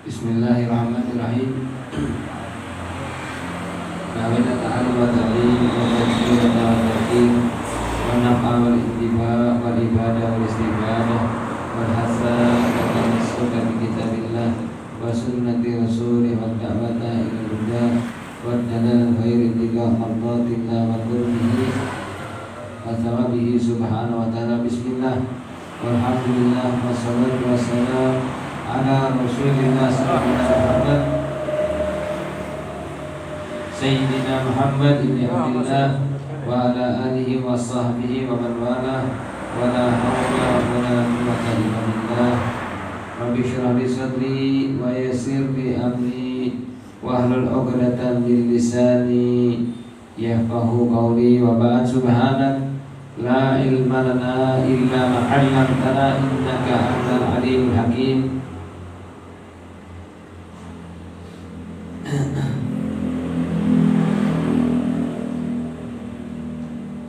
Bismillahirrahmanirrahim. Nawaitu ta'ala wa ta'lim wa tadhkir wa ta'lim wa nafa wal intifa wal ibadah wal istibadah wal hasan wa tamassuka bi kitabillah wa sunnati rasulih wa da'wata ila huda wa dalal khairi tiga mardatillah wa qurbihi wa thawabihi subhanahu wa ta'ala. Bismillah walhamdulillah wassalatu wassalam ala rasulillah sallallahu alaihi wasallam Sayyidina Muhammad ibn Abdillah wa ala alihi wa sahbihi wa man wala wa la hawla wa la quwwata illa billah. Rabbi shrah li sadri wa yassir li amri wa hlul 'uqdatam min lisani yafqahu qawli wa ba'd. Subhanak la ilma lana illa ma 'allamtana innaka antal alimul hakim.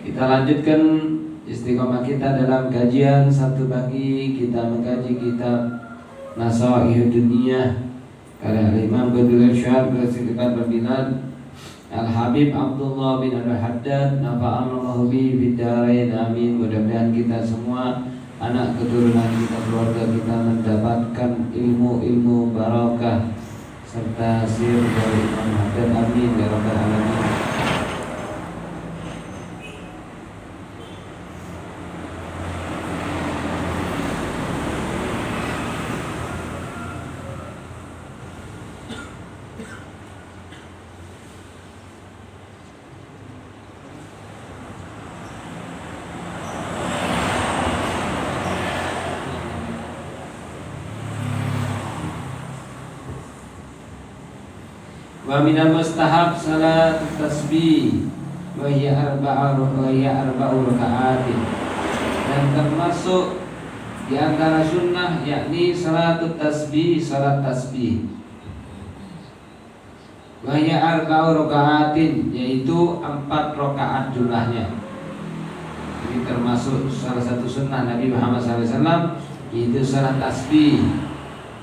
Kita lanjutkan istiqomah kita dalam kajian satu pagi. Kita mengkaji kitab Nasaihud Dunia karya Imam Badrul Irsyad Bersikat Berbinan Al-Habib Abdullah bin Al-Haddad nafa'allahu bi bidarain amin. Mudah-mudahan kita semua, anak keturunan kita, keluarga kita mendapatkan ilmu-ilmu barakah serta sir dari Imam Haddad, amin ya rabbal alamin. Wa minal mustahab salat tasbih wa hiya arba'u raka'atin, dan termasuk di antara sunnah yakni salat tasbih, salat tasbih. Wa hiya arba'u raka'atin, yaitu 4 rakaat jumlahnya. Ini termasuk salah satu sunnah Nabi Muhammad SAW, yaitu salat tasbih.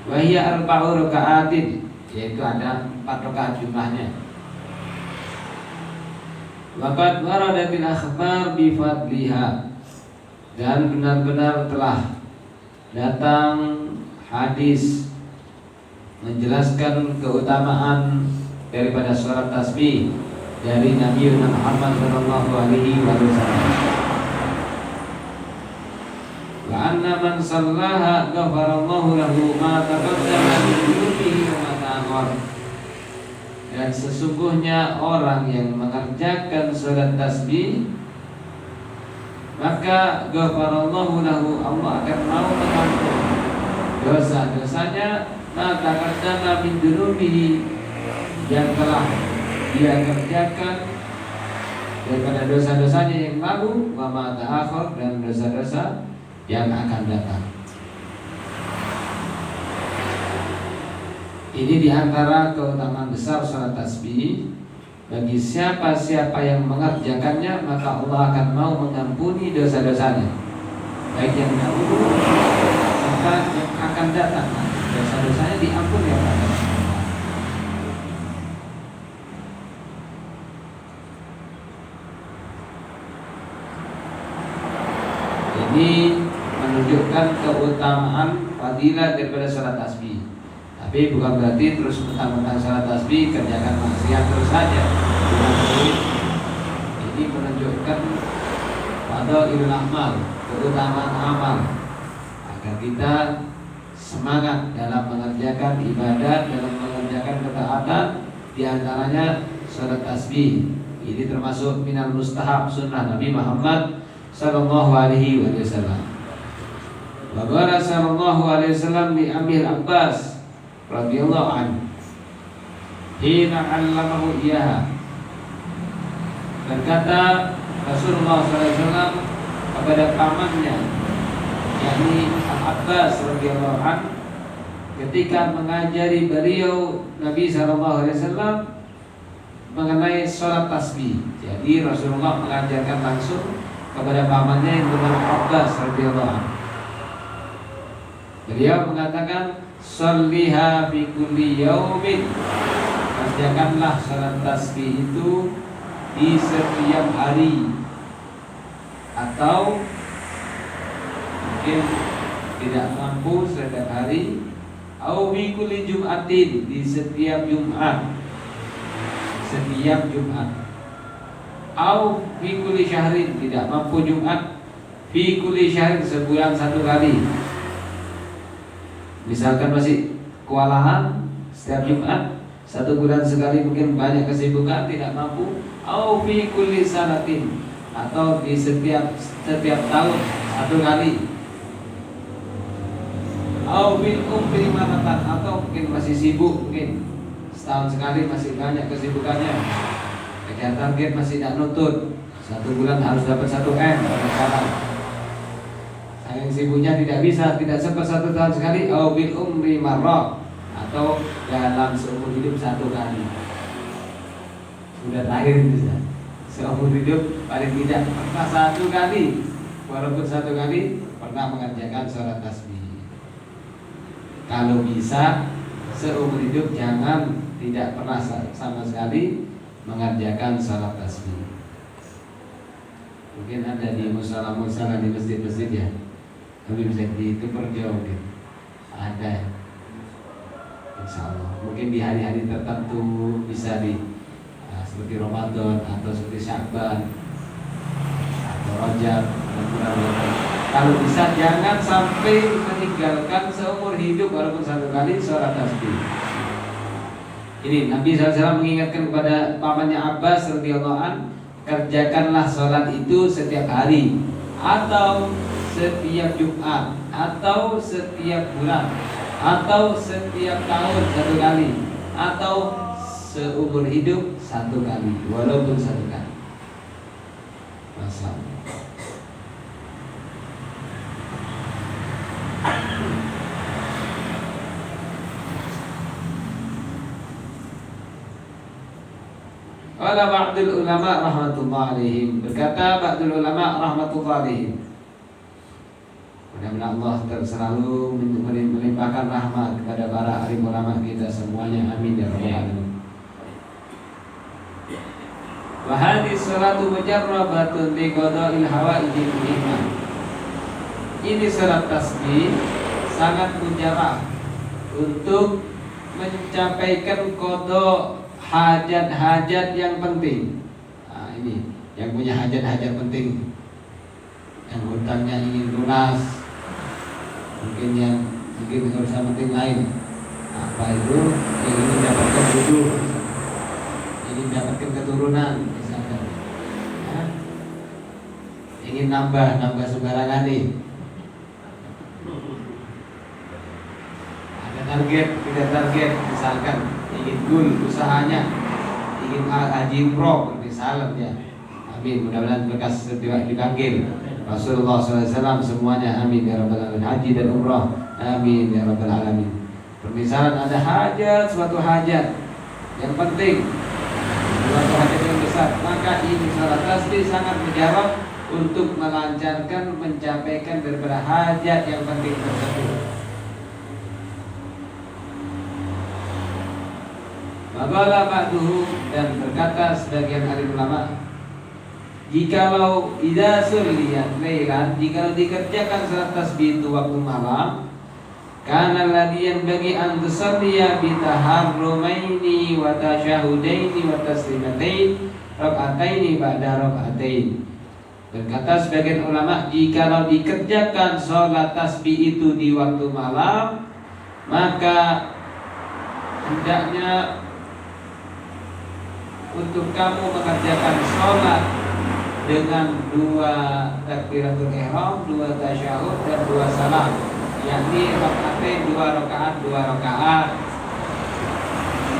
Wa hiya arba'u raka'atin, yaitu ada 4 rakaat jumlahnya. Waqad waradatil akhbar bi fadliha, dan benar-benar telah datang hadis menjelaskan keutamaan daripada salat tasbih dari Nabi Muhammad sallallahu alaihi wasallam. Wa anna man sallaha ghafarallahu lahu ma taqaddama min dhunubihi wa ma ta'akhkhar. Dan sesungguhnya orang yang mengerjakan salat tasbih, maka ghafarallahu lahu, Allah akan mau mengampuni dosa-dosanya, ma taqaddama min dhunubihi, yang telah dia kerjakan daripada dosa-dosanya yang lalu, wa ma ta'akhkhar, dan dosa-dosa yang akan datang. Ini diantara keutamaan besar salat tasbih. Bagi siapa-siapa yang mengerjakannya, maka Allah akan mau mengampuni dosa-dosanya, baik yang dahulu serta yang akan datang. Dosa-dosanya diampuni oleh Allah. Ini menunjukkan keutamaan fadilah daripada salat tasbih. Tapi bukan berarti terus mentang-mentang salat tasbih kerjakan maksiat terus saja. Ini menunjukkan fadailul amal, keutamaan amal, agar kita semangat dalam mengerjakan ibadat, dalam mengerjakan ketaatan, di antaranya salat tasbih. Ini termasuk minal mustahab, sunnah Nabi Muhammad sallallahu alaihi wasallam. Wa qala sallallahu alaihi wasallam li Amir Abbas radhiyallahu anhu hina 'allamahu iyyaha, berkata Rasulullah sallallahu alaihi wasallam kepada pamannya, yakni Abbas radhiyallahu anhu, ketika mengajari beliau Nabi sallallahu alaihi wasallam mengenai salat tasbih. Jadi Rasulullah mengajarkan langsung kepada pamannya yang bernama Abbas radhiyallahu anhu. Beliau mengatakan, Sholliha fi kulli yaumin, kerjakanlah salat tasbih itu di setiap hari, atau mungkin tidak mampu setiap hari, au fi kulli jum'atin, di setiap Jumat, au fi kulli syahrin, tidak mampu Jumat, fi kulli syahrin, sebulan satu kali. Misalkan masih kewalahan setiap Jumat, satu bulan sekali, mungkin banyak kesibukan tidak mampu, au fi kulli sanatin, atau di setiap tahun satu kali, au bil umri maratan, atau mungkin masih sibuk, mungkin setahun sekali masih banyak kesibukannya, kegiatan target masih tidak nutut, satu bulan harus dapat 1 M sekarang. Saking sibuknya tidak sempat satu tahun sekali, au bil umri marrah, atau dalam seumur hidup 1 kali. Sudah terakhir bisa. Seumur hidup paling tidak pernah 1 kali, walaupun 1 kali pernah mengerjakan sholat tasbih. Kalau bisa seumur hidup jangan tidak pernah sama sekali mengerjakan sholat tasbih. Mungkin ada di musala-musala di masjid-masjid ya, tapi bisa diperjauh mungkin ada, insya Allah. Mungkin di hari-hari tertentu bisa seperti Ramadan atau seperti Sya'ban atau Rajab dan bulan. Kalau bisa jangan sampai meninggalkan seumur hidup walaupun 1 kali sholat tasbih. Ini Nabi SAW mengingatkan kepada pamannya Abbas radhiyallahu an, kerjakanlah sholat itu setiap hari, atau setiap Jumat, atau setiap bulan, atau setiap tahun 1 kali, atau seumur hidup 1 kali, walaupun 1 kali. Masalah. Qala ba'dul ulama rahmatullah alaihim, berkata ba'dul ulama rahmatullah alaihim, mudah-mudahan Allah selalu melimpahkan rahmat kepada para alim ulama kita semuanya, amin ya rabbal alamin. Wa hadhihi salatu mujarrabatun li qada'il hawaijil muhimmah. Ini salat tasbih sangat mujarab untuk mencapaikan qada hajat-hajat yang penting. Nah, ini yang punya hajat-hajat penting, yang hutangnya ingin lunas, mungkin urusan penting lain. Apa itu? Yang ingin mendapatkan jodoh, ingin mendapatkan keturunan, misalkan, ya. Ingin nambah sembarangan nih. Ada target, misalkan ingin goal usahanya, ingin haji umroh misalnya ya. Amin, mudah-mudahan bekas dipanggil Rasulullah SAW semuanya, amin ya rabbal alamin, haji dan umroh, amin ya rabbal alamin. Permisalan ada suatu hajat yang penting, suatu hajat yang besar, maka ini salat tasbih sangat menjawab untuk melancarkan, mencapaikan daripada hajat yang penting tersebut. Maqala ba'duhu, dan berkata sebagian ahli ulama, jikalau idza sulliyat lailan, jikalau dikerjakan salat tasbih itu waktu malam, kana alladhi yanbaghi an tusalliya bi taharrumaini wa tasyahudaini wa taslimatain rak'ataini ba'da rak'atain. Berkata sebagian ulama, jikalau dikerjakan salat tasbih itu di waktu malam, maka hendaknya untuk kamu mengerjakan sholat dengan 2 takbiratul ihram, 2 tasyahud dan 2 salam, yakni rakaatain 2 rakaat.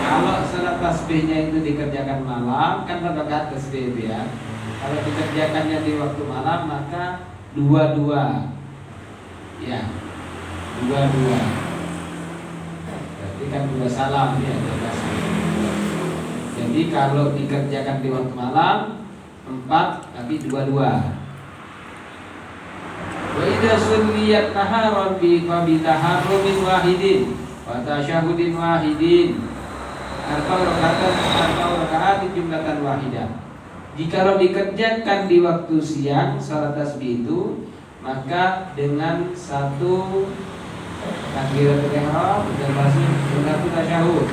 Kalau sholat tasbihnya itu dikerjakan malam, kan rakaat tasbih itu ya. Kalau dikerjakannya di waktu malam, maka 2-2, ya, 2-2. Berarti kan 2 salam ya, 2 tasbih. Jadi kalau dikerjakan di waktu malam 4, tapi 2-2. Wa idza sulliyat naharan bi taharrumin wahidin, wa tasyahudin wahidin arba'u rakaat jumlatan wahidah. Jikalau dikerjakan di waktu siang salat tasbih itu, maka dengan satu takbiratul ihram dan satu tasyahud,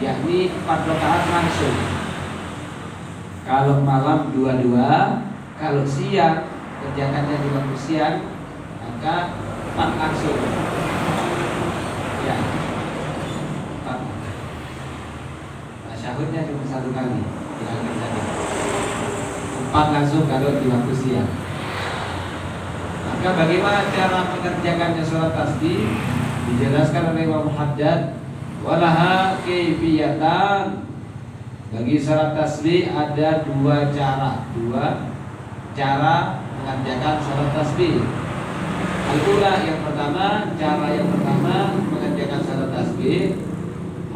yakni 4 rakaat langsung. Kalau malam 2, kalau siang kerjakannya di waktu siang, maka 4 langsung. Ya, 4. Tasyahudnya cuma 1 kali, diangkat saja. 4 langsung kalau di waktu siang. Maka bagaimana cara mengerjakannya sholat tasbih? Dijelaskan oleh Imam Haddad, walaha kaifiyatan. Bagi sholat tasbih ada 2 cara. 2 cara mengerjakan sholat tasbih. Al-ula, yang pertama, cara yang pertama mengerjakan sholat tasbih,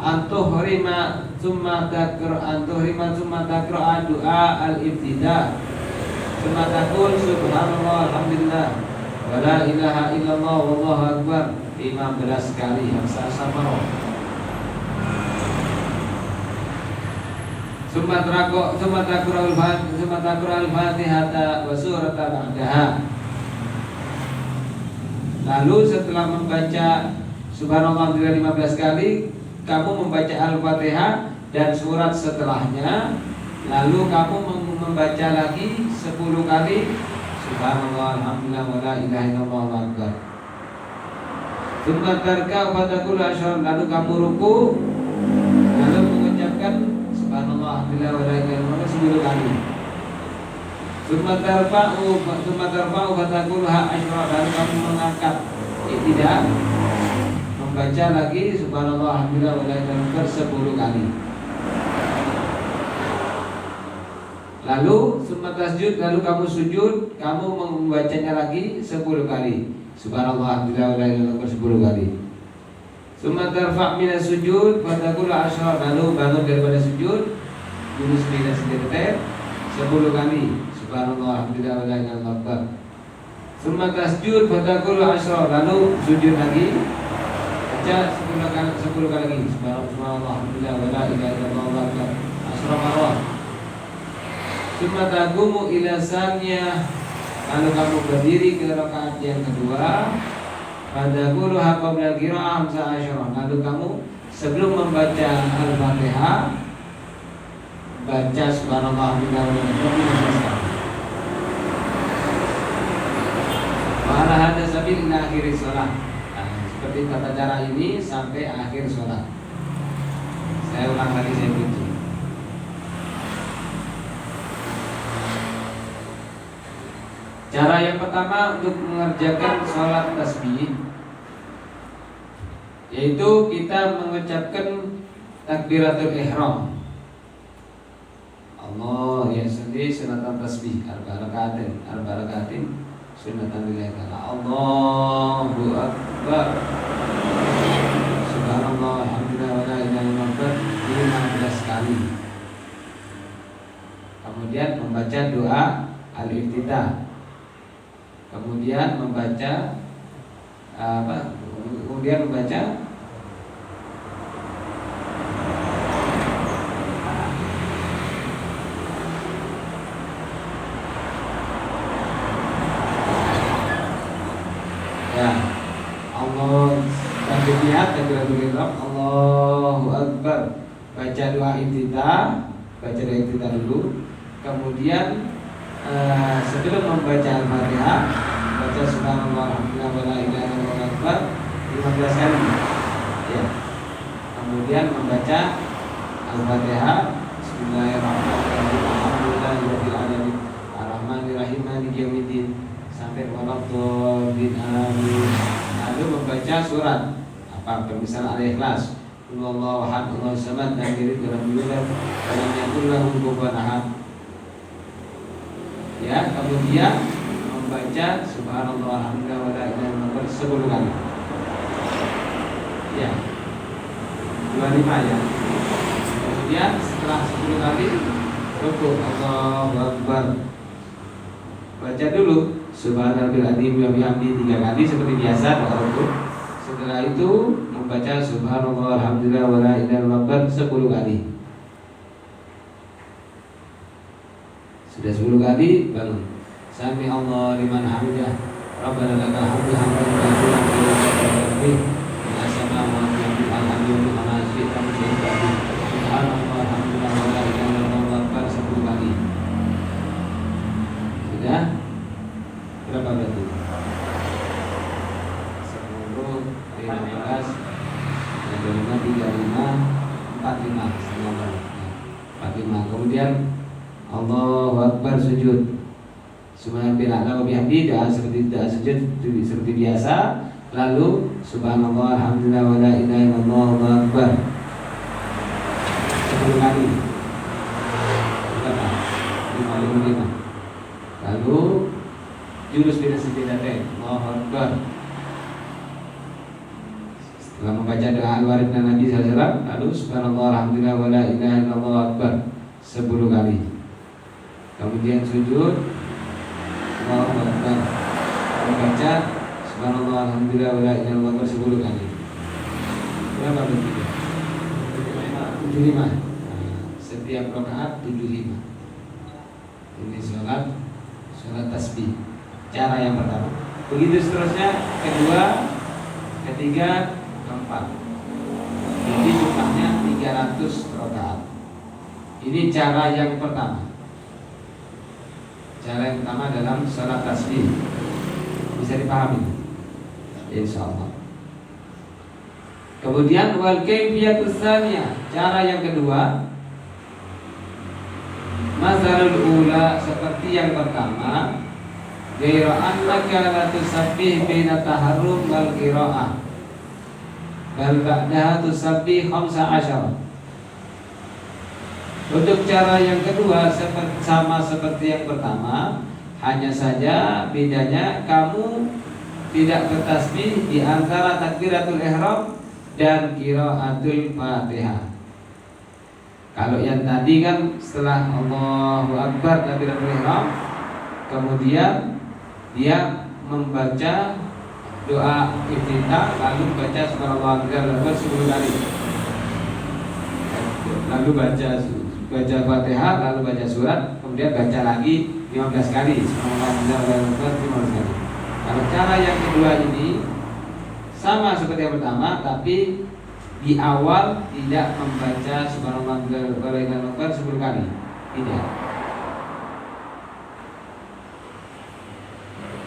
antuhrima summa takra doa al-ibtida. Summa taqul subhanallah alhamdulillah wa la ilaha illallah wallahu akbar 15 kali hamsah-samaro. Summa taqra'ul Fatihah wa surat ba'daha. Lalu setelah membaca subhanallah 15 kali, kamu membaca Al-Fatihah dan surat setelahnya. Lalu kamu membaca lagi 10 kali subhanallah alhamdulillah wa la ilaha illallah wallahu akbar. Tsumma tarka wa taqul asyhadu, lalu kamu ruku, lalu mengucapkan subhanallah alhamdulillah wa la ilaha illallah 10 kali. Tsumma tarfa'u wa taqul asyhadu, lalu kamu mengangkat tidak, membaca lagi subhanallah alhamdulillah wa la ilaha illallah 10 kali. Lalu summa tasjud, lalu kamu sujud, kamu membacanya lagi 10 kali subhanallah alhamdulillah wa la ilaha illallah 10 kali. Summa tarfa' minas sujud wa taqul asyhadu, lalu bangun daripada sujud, lurus bila sedetik 10 kali subhanallah alhamdulillah wa la ilaha illallah. Summa tasjud wa taqul asyhadu, lalu sujud lagi, baca 10 kali lagi subhanallah alhamdulillah wa la ilaha illallah asyhadu marrah. Summa taqumu ila saniyah, lalu kamu berdiri ke rakaat yang kedua. Pada qulu qabla qira'ah 15, lalu kamu sebelum membaca Al-Fatihah baca subhanallah alhamdulillah 15 kali. Wa ala hadza sabil ila akhir shalah. Seperti tata cara ini sampai akhir sholat. Saya ulang lagi, saya benci. Cara yang pertama untuk mengerjakan sholat tasbih, yaitu kita mengucapkan takbiratul ihram. Allah ya sendiri sunatan tasbih arba rakaatin sunatan lillahi ta'ala. Allahu akbar subhanallah alhamdulillah wa la ilaha illallah 15 kali. Kemudian membaca doa al-iftitah. Kemudian membaca ya Allah, sambil lihat takbiratul ihram, Allahu akbar, baca doa iftitah, dulu. Kemudian sebelum membaca Al-Fatihah baca subhanallah alhamdulillah wa la ilaha illallah 15 kali ya. Kemudian membaca Al-Fatihah bismillahirrahmanirrahim alhamdulillahirabbil alamin arrahmanir rahim maliki yaumiddin sampai waladdallin amin. Lalu membaca surat permisalan Al-Ikhlas, Allahu ahad Allahu samad lam yalid wa lam yulad wa lam yakul lahu kufuwan ahad. Ya, kemudian membaca subhanallah alhamdulillah wa la ilaha illallah 10 kali. Ya. 25 ya. Kemudian setelah 10 kali rukuk, Allahu akbar. Baca dulu subhanallahil azim wa bihamdihi 3 kali seperti biasa doa rukuk. Setelah itu membaca subhanallah alhamdulillah wala ilaha illallah 10 kali. Sudah 10 kali bangun. Sami Allah liman hamidah. Rabbana lakal hamdu hamdan katsiran tayyiban as-samawati wal ardi wa ma syi'ta min syai'in. Subhanallah alhamdulillah wala ilaha illallah 10 kali. Sudah? Berapa berarti? 10, 15, 35, 45, setengah jam. 45. Kemudian Allahu Akbar sujud. Subhanallah wa bihamdi, doa seperti doa sujud seperti biasa. Lalu subhanallah alhamdulillah wa la ilaha illallah Allahu akbar 10 kali. Berapa? 55. Lalu jurus bila sebidatain Allahu akbar. Setelah membaca doa al-warid dan Nabi SAW, lalu subhanallah alhamdulillah wa la ilaha illallah akbar 10 kali. Kemudian sujud Allahu akbar. Membaca subhanallah alhamdulillah wa la ilaha illallah 10 kali. Berapa bentuknya? 75. Nah, setiap rakaat 75. Ini sholat tasbih. Cara yang pertama. Begitu seterusnya, kedua, ketiga, keempat. Jadi jumlahnya 300 rakaat. Ini cara yang pertama. Cara yang pertama dalam sholat tasbih. Bisa dipahami? Insyaallah. Kemudian wal kaifiyatus tsaniyah, cara yang kedua. Mazharul ula, seperti yang pertama, ghairu annaka la tusabbih baina taharrum wal qiraah. Bal ba'daha tusabbih 15. Untuk cara yang kedua sama seperti yang pertama, hanya saja bedanya kamu tidak bertasbih di antara takbiratul ihram dan qiraatul Fatihah. Kalau yang tadi kan setelah Allahu Akbar takbiratul ihram, kemudian dia membaca doa iftitah, lalu baca subhanallah 10 kali. Lalu baca Fatihah, lalu baca surat, kemudian baca lagi 15 kali. Subhanallah 15 kali. Kalau cara yang kedua ini sama seperti yang pertama, tapi di awal tidak membaca subhanallah 10 kali. Tidak.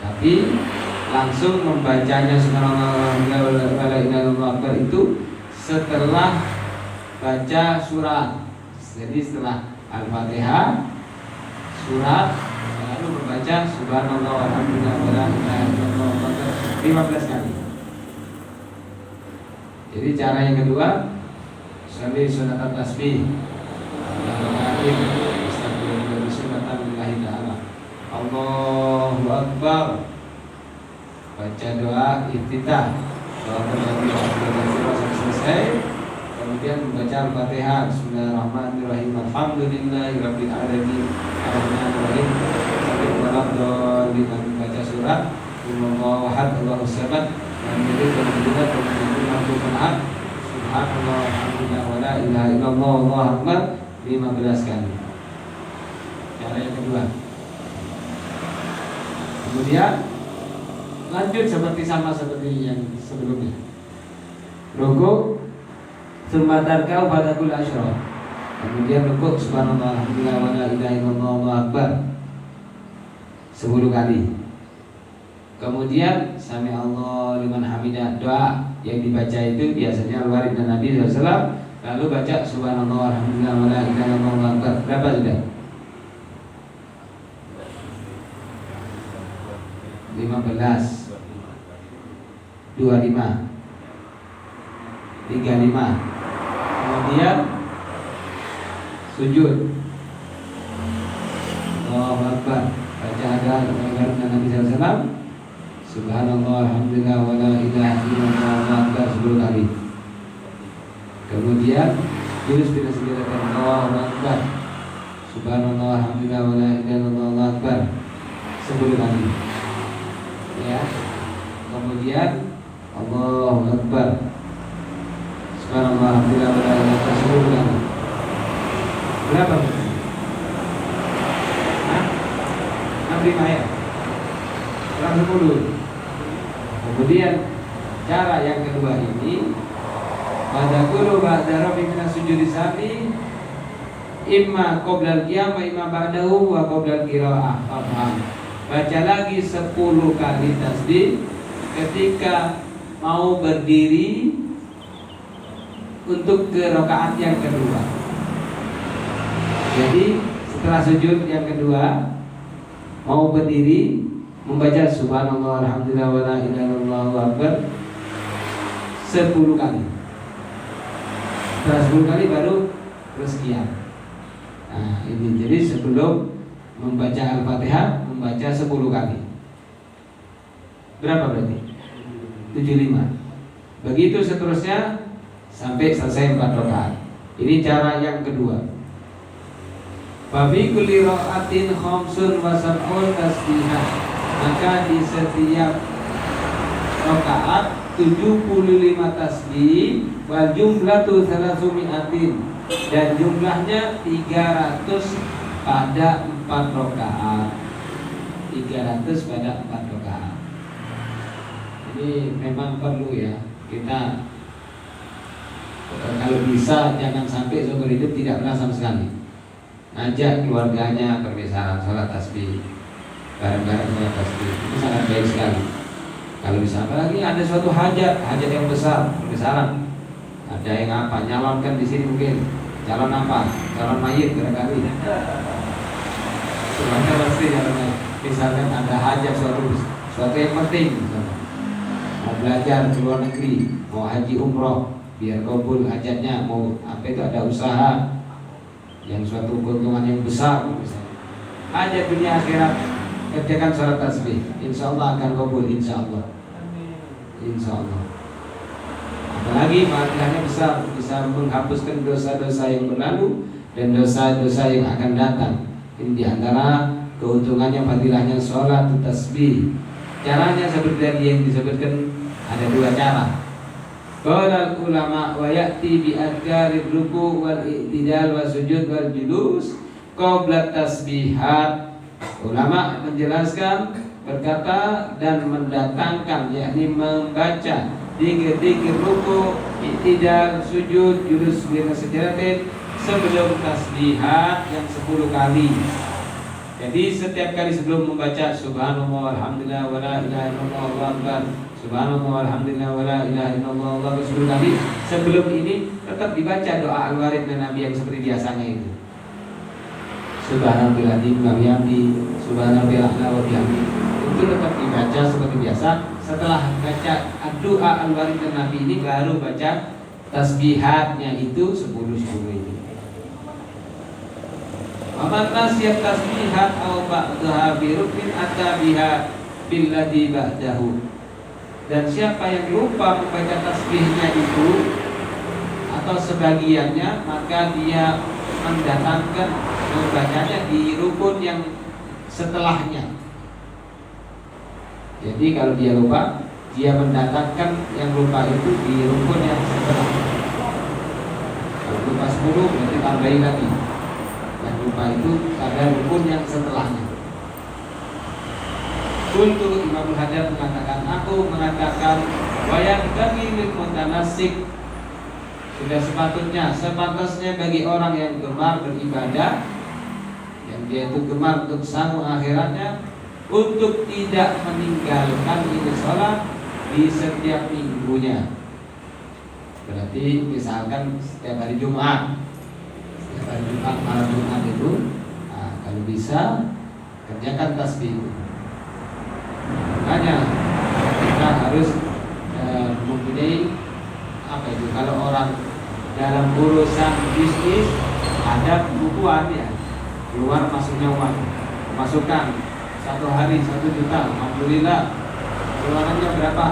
Tapi langsung membacanya subhanallah itu setelah baca surat. Jadi setelah Al-Fatihah, surat, lalu membaca subhanallah walhamdulillah wa la ilaha illallah 15 kali. Jadi cara yang kedua, salli sunat tasbih. Allahu Akbar. Baca doa iftitah. Selesai. Kemudian membaca Al-Fatihah. Bismillahirrahmanirrahim. Alhamdulillahirabbil alamin. Arrahmanirrahim. Sampai walhamdulillah, membaca surat Allahu ahad, Allahus samad, lam yalid wa lam yulad wa lam yakul lahu kufuwan ahad. Subhanallah walhamdulillah wa la ilaha illallah Allahu akbar 15 kali. Cara yang kedua. Kemudian lanjut sama seperti yang sebelumnya. Rukuk Sumbatarkau badakul asyraf. Kemudian rukuk subhanallah alhamdulillah wa la ilaha illallah Allahu akbar 10 kali. Kemudian sami Allah liman hamidah, doa yang dibaca itu biasanya al-warid dan Nabi SAW. Lalu baca subhanallah alhamdulillah wa la ilaha illallah Allahu akbar. Berapa sudah? 15, 25, 35. Kemudian sujud Allahu Akbar, baca doa al-warid dan Nabi SAW. Subhanallah alhamdulillah wa la ilaha illallah Allahu akbar 10 kali. Kemudian jurus bila segerakan Allahu Akbar, subhanallah alhamdulillah wa la ilaha illallah Allahu akbar 10 kali. Ya. Kemudian Allahu Akbar. Subhanallah, alhamdulillah, wa la ilaha illallah. Berapa? Hah? 65 ya? 110. Kemudian cara yang kedua ini, pada guru ba'da rafi minas sujudi sahwi imma qoblal qiyam wa imma ba'dahu wa qoblal qiraah. Baca lagi 10 kali tasbih ketika mau berdiri untuk ke rakaat yang kedua. Jadi setelah sujud yang kedua mau berdiri membaca subhanallah alhamdulillah wa la ilaha illallah wa akbar 10 kali. Setelah 10 kali baru terus qiyam. Nah, ini jadi sebelum membaca Al-Fatihah membaca 10 kali. Berapa berarti? 75. Begitu seterusnya sampai selesai 4 rakaat. Ini cara yang kedua. Fabi kulli ra'atin khamsun wa sab'un tasbihah. Maka di setiap rakaat 75 tasbih wal jumlatu 300 dan jumlahnya 300 pada 4 rakaat. 300 pada 4 rakaat. Ini memang perlu ya kita kalau bisa jangan sampai seumur hidup tidak pernah sama sekali ngajak keluarganya permisalan sholat tasbih bareng-bareng sholat tasbih, itu sangat baik sekali. Kalau bisa, apalagi ada suatu hajat yang besar, permisalan ada yang apa nyalonkan di sini mungkin calon apa, calon mayit barangkali. Sebenarnya pasti calonnya. Misalkan ada hajat suatu yang penting, misalnya mau belajar ke luar negeri, mau haji umroh biar kabul hajatnya, mau apa itu ada usaha yang suatu keuntungan yang besar misalnya. Hajat dunia akhirat kerjakan sholat tasbih, insya Allah akan kabul, insya Allah. Insya Allah. Apalagi fadilahnya besar, bisa menghapuskan dosa-dosa yang berlalu dan dosa-dosa yang akan datang. Ini diantara keuntungannya fadilahnya sholat tasbih. Caranya seperti tadi yang disebutkan ada 2 cara. Qala ulama wa ya'ti bi adkarir ruku' wal i'tidal wa sujud wal julus qabla tasbihat. Ulama menjelaskan, berkata dan mendatangkan, yakni membaca dzikir ruku', i'tidal, sujud, julus baina sajdatain sebelum tasbihat yang 10 kali. Jadi setiap kali sebelum membaca subhanallah alhamdulillah wa la ilaha illallah Allahu akbar, subhanallah alhamdulillah wa la ilaha illallah Allahu akbar 10 kali, sebelum ini tetap dibaca doa al-warid dan Nabi yang seperti biasanya itu. Subhanallahil wa bihamdi, subhanallahil a'la wa bihamdi. Itu tetap dibaca seperti biasa. Setelah baca doa al-warid dan Nabi ini baru baca tasbihatnya itu 10 ini. Amata siap tasbihat au ba'daha bi ruknin atabiha billadhi ba'dahu. Dan siapa yang lupa membaca tasbihnya itu atau sebagiannya, maka dia mendatangkan membacanya di rukun yang setelahnya. Jadi kalau dia lupa, dia mendatangkan yang lupa itu di rukun yang setelahnya. Kalau lupa 10 berarti tambahin lagi. Yang lupa itu pada rukun yang setelahnya. Untuk Imam Haddad mengatakan, aku mengatakan wayang bagi lil mutanasik, sudah sepantasnya bagi orang yang gemar beribadah, yang dia itu gemar untuk sanggup akhiratnya, untuk tidak meninggalkan ini sholat di setiap minggunya. Berarti misalkan setiap hari Jumat, malam Jumat itu, nah, kalau bisa kerjakan tasbih itu. Makanya kita harus mempunyai apa itu, kalau orang dalam urusan bisnis ada bukuan ya, keluar masuknya uang, masukan 1 hari 1 juta, alhamdulillah. Keluarannya berapa?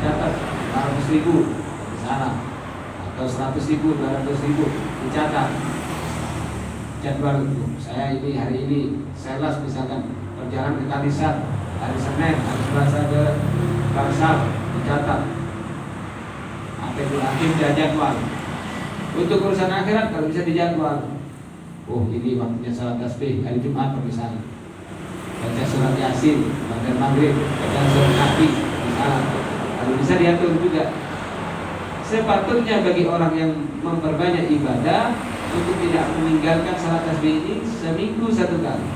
Catat 100.000 di sana, atau 100.000, 200.000 dicatat. Jadwal itu, saya ini hari ini sales misalkan perjalanan ke Kalisat hari Senin, hari Selasa ke Bangsal, dicatat. agenda jadwal. Untuk urusan akhirat kalau bisa dijadwal. Oh ini waktunya salat tasbih hari Jumat misalnya. Baca surat Yasin, baca maghrib, baca surat Nabi misalnya. Kalau bisa diatur juga. Sepatutnya bagi orang yang memperbanyak ibadah untuk tidak meninggalkan salat tasbih ini seminggu satu kali.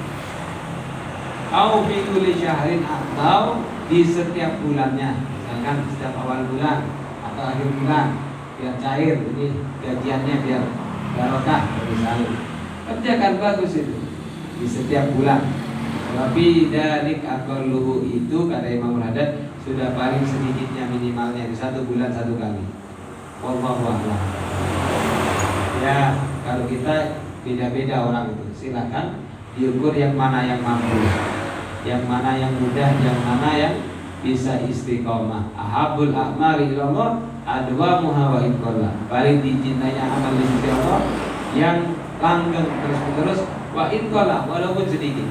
Au fi kulli syahrin, atau di setiap bulannya, misalkan setiap awal bulan atau akhir bulan, biar cair ini gajiannya, biar barokah misalnya. Kerjakan bagus itu di setiap bulan. Tapi dalik aqalluhu itu kata Imam Haddad sudah paling sedikitnya minimalnya di satu bulan satu kali. Wallahu a'lam. Ya, kalau kita beda-beda orang itu, silakan diukur yang mana yang mampu, yang mana yang mudah, yang mana yang bisa istiqomah. Ahabul a'mali ilallah adwamuha wa inqalla. Paling dicintainya amal di sisi Allah yang langgeng terus-menerus wa inqalla, walaupun sedikit.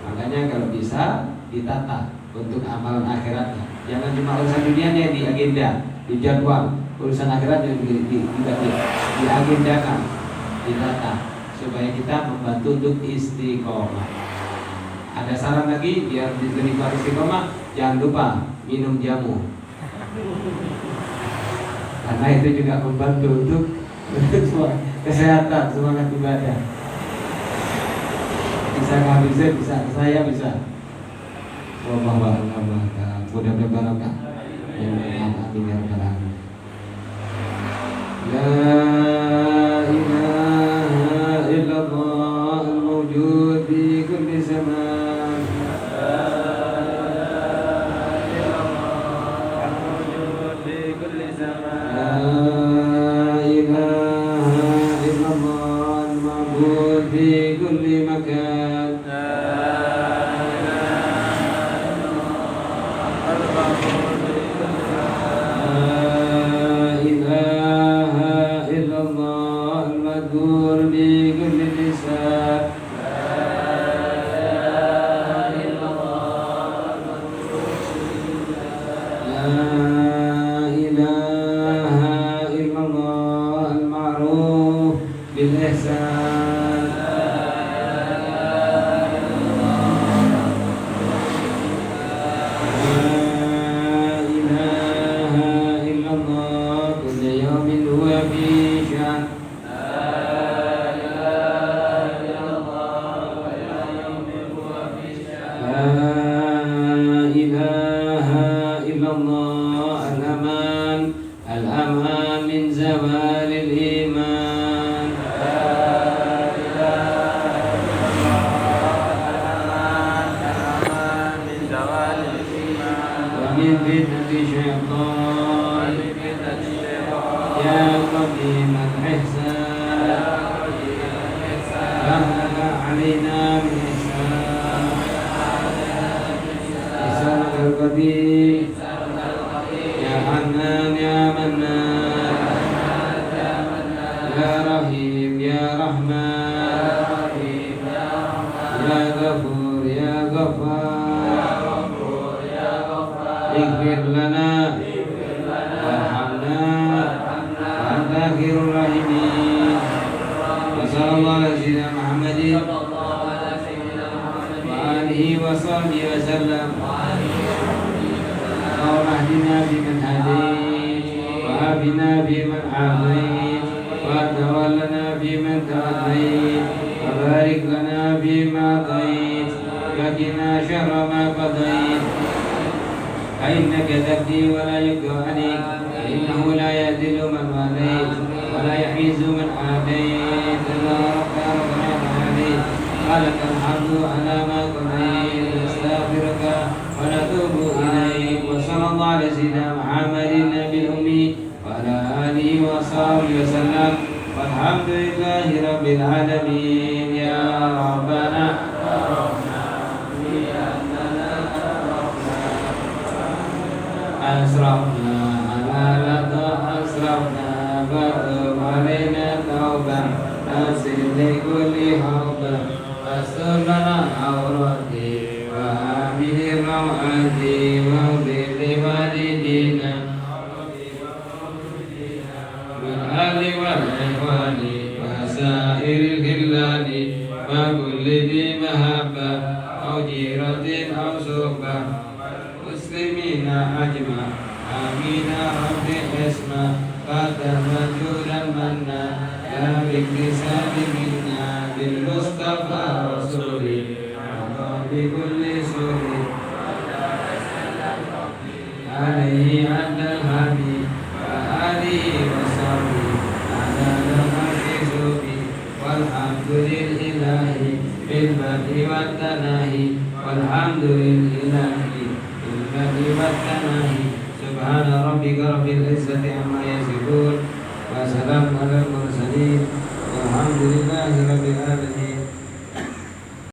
Makanya kalau bisa ditata untuk amalan akhiratnya. Jangan cuma urusan dunianya di agenda, di jadwal. Urusan akhiratnya diagendakan, ditata supaya kita membantu untuk istiqomah. Ada saran lagi biar lebih kuat istiqomah, jangan lupa minum jamu. Karena itu juga membantu untuk kesehatan, semangat ibadah. Bisa nggak bisa, saya bisa. Wallahu a'lam. Mudah-mudahan barokah. Amin ya rabbal alamin. La ilaha illallah al-mawjud fi kulli zaman. La ilaha al-mawjud fi kulli zaman. La ilaha illallah al-mawjud fi kulli makan. وآمن روعتي واغفر لوالدينا الصبح والمسلمين أجمع آمين رب اسمع ختم جودا منا لا باكتساب منا بالمصطفى رسولي بكل سوري عليه عبد الحميد وآله وصحبه على نفسه والحمد لله بالبدء والتناهي والحمد لله بالبدء والتناهي سبحان ربك رب العزة عما يصفون وسلام على المرسلين والحمد لله رب العالمين.